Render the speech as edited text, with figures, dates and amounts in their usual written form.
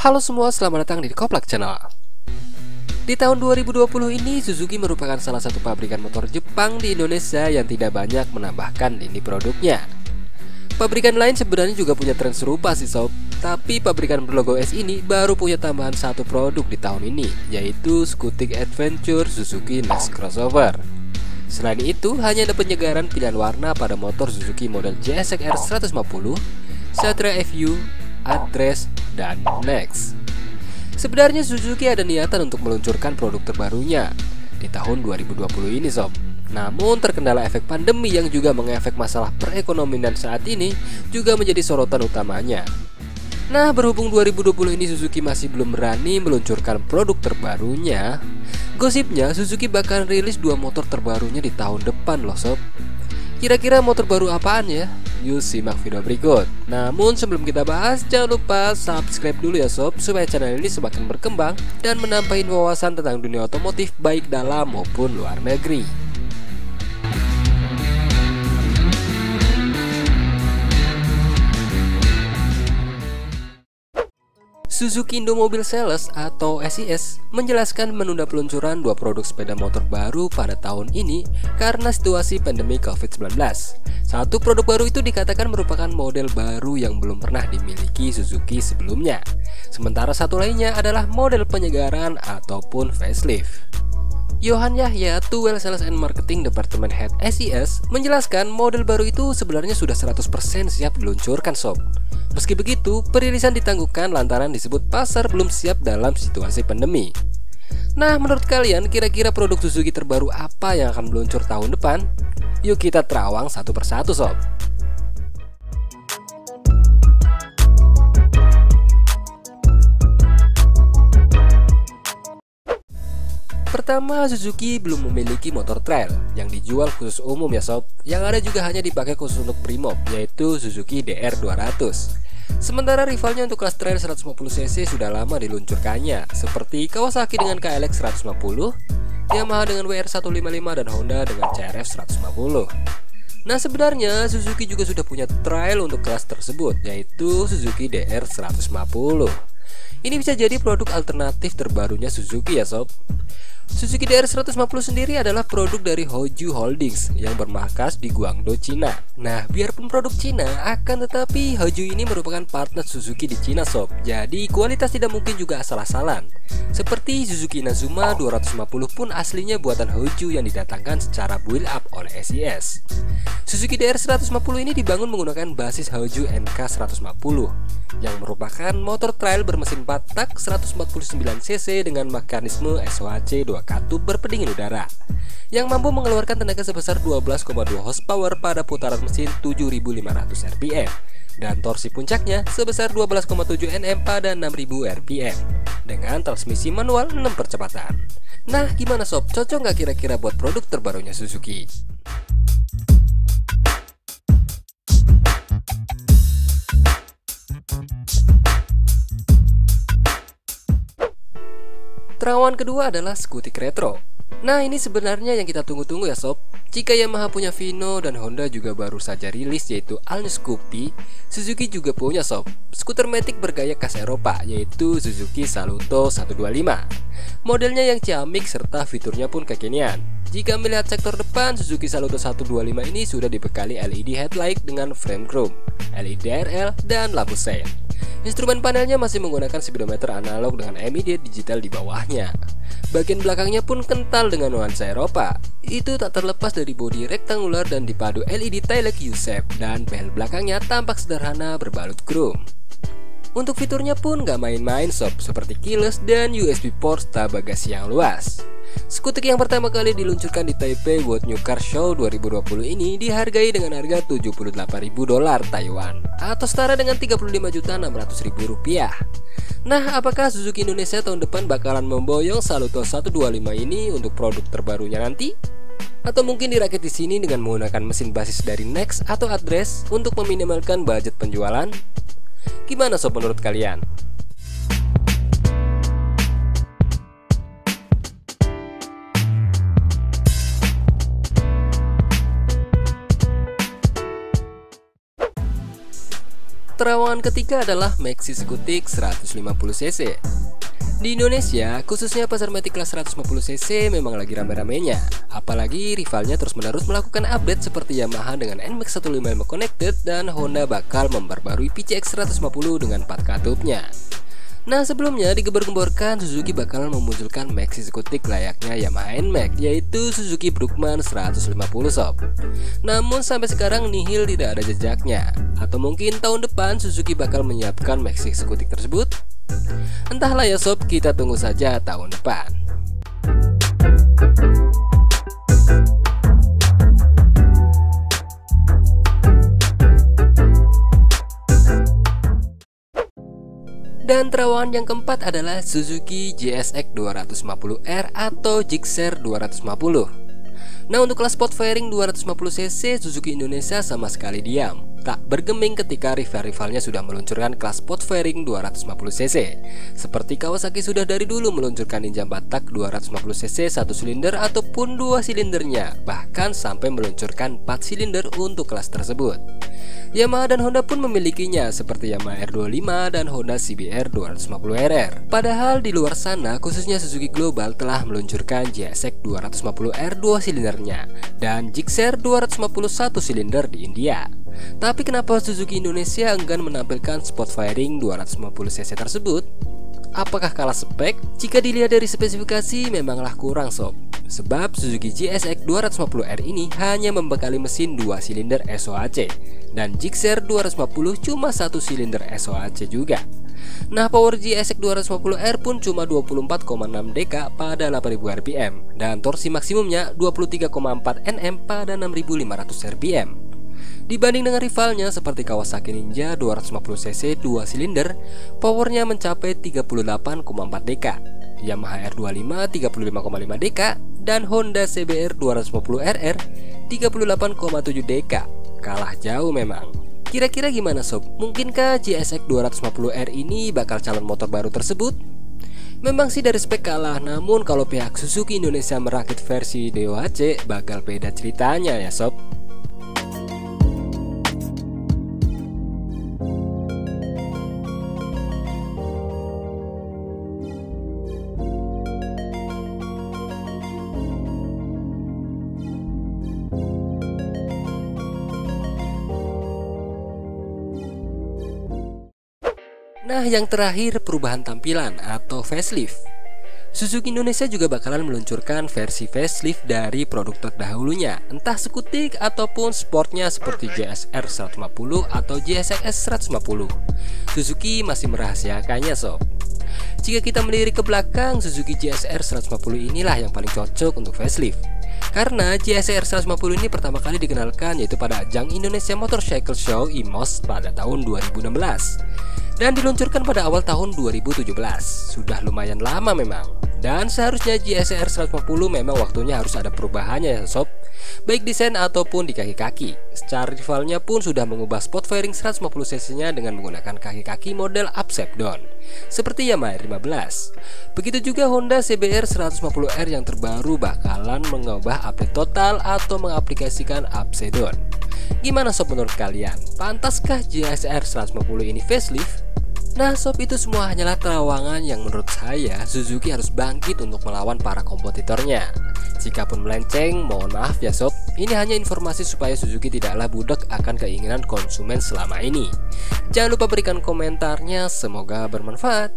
Halo semua, selamat datang di Koplak Channel. Di tahun 2020 ini, Suzuki merupakan salah satu pabrikan motor Jepang di Indonesia yang tidak banyak menambahkan lini produknya. Pabrikan lain sebenarnya juga punya tren serupa sih sob, tapi pabrikan berlogo S ini baru punya tambahan satu produk di tahun ini, yaitu Scootic Adventure Suzuki Next Crossover. Selain itu, hanya ada penyegaran pilihan warna pada motor Suzuki model JSX-R 150, Satria FU, Address, dan Next. Sebenarnya Suzuki ada niatan untuk meluncurkan produk terbarunya di tahun 2020 ini sob. Namun terkendala efek pandemi yang juga mengefek masalah perekonomian saat ini juga menjadi sorotan utamanya. Nah, berhubung 2020 ini Suzuki masih belum berani meluncurkan produk terbarunya, gosipnya Suzuki bakal rilis 2 motor terbarunya di tahun depan loh sob. Kira-kira motor baru apaan ya? Yuk simak video berikut. Namun sebelum kita bahas, jangan lupa subscribe dulu ya sob, supaya channel ini semakin berkembang dan menambahin wawasan tentang dunia otomotif baik dalam maupun luar negeri. Suzuki Indomobil Sales atau SIS menjelaskan menunda peluncuran 2 produk sepeda motor baru pada tahun ini karena situasi pandemi COVID-19. Satu produk baru itu dikatakan merupakan model baru yang belum pernah dimiliki Suzuki sebelumnya. Sementara satu lainnya adalah model penyegaran ataupun facelift. Johan Yahya, Tuwel Sales and Marketing Department Head SIS, menjelaskan model baru itu sebenarnya sudah 100% siap diluncurkan sob. Meski begitu, perilisan ditangguhkan lantaran disebut pasar belum siap dalam situasi pandemi. Nah, menurut kalian kira-kira produk Suzuki terbaru apa yang akan meluncur tahun depan? Yuk kita terawang satu persatu sob. Pertama, Suzuki belum memiliki motor trail yang dijual khusus umum ya sob. Yang ada juga hanya dipakai khusus untuk Brimob, yaitu Suzuki DR200. Sementara rivalnya untuk kelas trail 150cc sudah lama diluncurkannya, seperti Kawasaki dengan KLX 150, Yamaha dengan WR155, dan Honda dengan CRF 150. Nah, sebenarnya Suzuki juga sudah punya trail untuk kelas tersebut, yaitu Suzuki DR150. Ini bisa jadi produk alternatif terbarunya Suzuki ya sob. Suzuki DR150 sendiri adalah produk dari Hoju Holdings yang bermarkas di Guangdong, Cina. Nah, biarpun produk Cina, akan tetapi Hoju ini merupakan partner Suzuki di Cina sob. Jadi kualitas tidak mungkin juga asal-asalan. Seperti Suzuki Inazuma 250 pun aslinya buatan Hoju yang didatangkan secara build up oleh SIS. Suzuki DR150 ini dibangun menggunakan basis Hoju NK150 yang merupakan motor trail bermesin 4 tak 149cc dengan mekanisme SOHC 2 katup berpendingin udara yang mampu mengeluarkan tenaga sebesar 12,2 horsepower pada putaran mesin 7.500 rpm dan torsi puncaknya sebesar 12,7 Nm pada 6.000 rpm dengan transmisi manual 6 percepatan. Nah, gimana sob? Cocok nggak kira-kira buat produk terbarunya Suzuki? Terawan kedua adalah Scootic Retro. Nah, ini sebenarnya yang kita tunggu-tunggu ya sob. Jika Yamaha punya Vino dan Honda juga baru saja rilis yaitu All New Scoopy, Suzuki juga punya sob. Skuter matic bergaya khas Eropa yaitu Suzuki Saluto 125. Modelnya yang ciamik serta fiturnya pun kekinian. Jika melihat sektor depan, Suzuki Saluto 125 ini sudah dibekali LED headlight dengan frame chrome, LED RL, dan lampu sein. Instrumen panelnya masih menggunakan speedometer analog dengan MED digital di bawahnya. Bagian belakangnya pun kental dengan nuansa Eropa. Itu tak terlepas dari bodi rektangular dan dipadu LED taillight U-shape, dan bel belakangnya tampak sederhana berbalut chrome. Untuk fiturnya pun gak main-main sob, seperti keyless dan USB port serta bagasi yang luas. Skutik yang pertama kali diluncurkan di Taipei World New Car Show 2020 ini dihargai dengan harga $78.000 Taiwan atau setara dengan Rp35.600.000 rupiah. Nah, apakah Suzuki Indonesia tahun depan bakalan memboyong Saluto 125 ini untuk produk terbarunya nanti? Atau mungkin dirakit di sini dengan menggunakan mesin basis dari Next atau Address untuk meminimalkan budget penjualan? Gimana sob menurut kalian? Terawangan ketiga adalah Maxi Skutik 150cc. Di Indonesia, khususnya pasar Matic kelas 150cc memang lagi rame-ramenya. Apalagi rivalnya terus-menerus melakukan update seperti Yamaha dengan NMAX 155 Connected dan Honda bakal memperbarui PCX 150 dengan 4 katupnya. Nah, sebelumnya digembar-gemborkan Suzuki bakalan memunculkan Maxi Skutik layaknya Yamaha NMAX, yaitu Suzuki Brookman 150 sob. Namun sampai sekarang nihil, tidak ada jejaknya. Atau mungkin tahun depan Suzuki bakal menyiapkan Maxi Skutik tersebut? Entahlah ya sob, kita tunggu saja tahun depan. Dan terawangan yang keempat adalah Suzuki GSX 250R atau Gixxer 250. Nah, untuk kelas sport fairing 250cc, Suzuki Indonesia sama sekali diam, tak bergeming ketika rival-rivalnya sudah meluncurkan kelas sport fairing 250cc. Seperti Kawasaki sudah dari dulu meluncurkan Ninja Batak 250cc 1 silinder ataupun 2 silindernya, bahkan sampai meluncurkan 4 silinder untuk kelas tersebut. Yamaha dan Honda pun memilikinya, seperti Yamaha R25 dan Honda CBR 250RR. Padahal di luar sana, khususnya Suzuki Global telah meluncurkan GSX 250R 2 silindernya dan Gixxer 251 silinder di India. Tapi kenapa Suzuki Indonesia enggan menampilkan sport fairing 250cc tersebut? Apakah kalah spek? Jika dilihat dari spesifikasi memanglah kurang sob. Sebab Suzuki GSX 250R ini hanya membekali mesin 2 silinder SOHC dan Gixxer 250 cuma 1 silinder SOHC juga. Nah, power GSX 250R pun cuma 24,6 dk pada 8000 rpm dan torsi maksimumnya 23,4 Nm pada 6500 rpm. Dibanding dengan rivalnya seperti Kawasaki Ninja 250cc 2 silinder, powernya mencapai 38,4 dk, Yamaha R25 35,5 dk, dan Honda CBR 250RR 38,7 dk. Kalah jauh memang. Kira-kira gimana sob? Mungkinkah GSX 250R ini bakal calon motor baru tersebut? Memang sih dari spek kalah, namun kalau pihak Suzuki Indonesia merakit versi DOHC bakal beda ceritanya ya sob. Nah, yang terakhir perubahan tampilan atau facelift. Suzuki Indonesia juga bakalan meluncurkan versi facelift dari produk terdahulunya, entah skutik ataupun sportnya seperti GSR 150 atau GSX 150. Suzuki masih merahasiakannya sob. Jika kita melirik ke belakang, Suzuki GSR 150 inilah yang paling cocok untuk facelift. Karena GSR 150 ini pertama kali dikenalkan yaitu pada ajang Indonesia Motorcycle Show IMOS pada tahun 2016 dan diluncurkan pada awal tahun 2017. Sudah lumayan lama memang. Dan seharusnya GSR 150 memang waktunya harus ada perubahannya ya sob, baik desain ataupun di kaki-kaki. Secara rivalnya pun sudah mengubah sport fairing 150cc nya dengan menggunakan kaki-kaki model upside down seperti Yamaha R15. Begitu juga Honda CBR 150R yang terbaru bakalan mengubah update total atau mengaplikasikan upside down. Gimana sob menurut kalian? Pantaskah GSR 150 ini facelift? Nah sob, itu semua hanyalah terawangan yang menurut saya Suzuki harus bangkit untuk melawan para kompetitornya. Jikapun melenceng, mohon maaf ya sob. Ini hanya informasi supaya Suzuki tidaklah budak akan keinginan konsumen selama ini. Jangan lupa berikan komentarnya, semoga bermanfaat.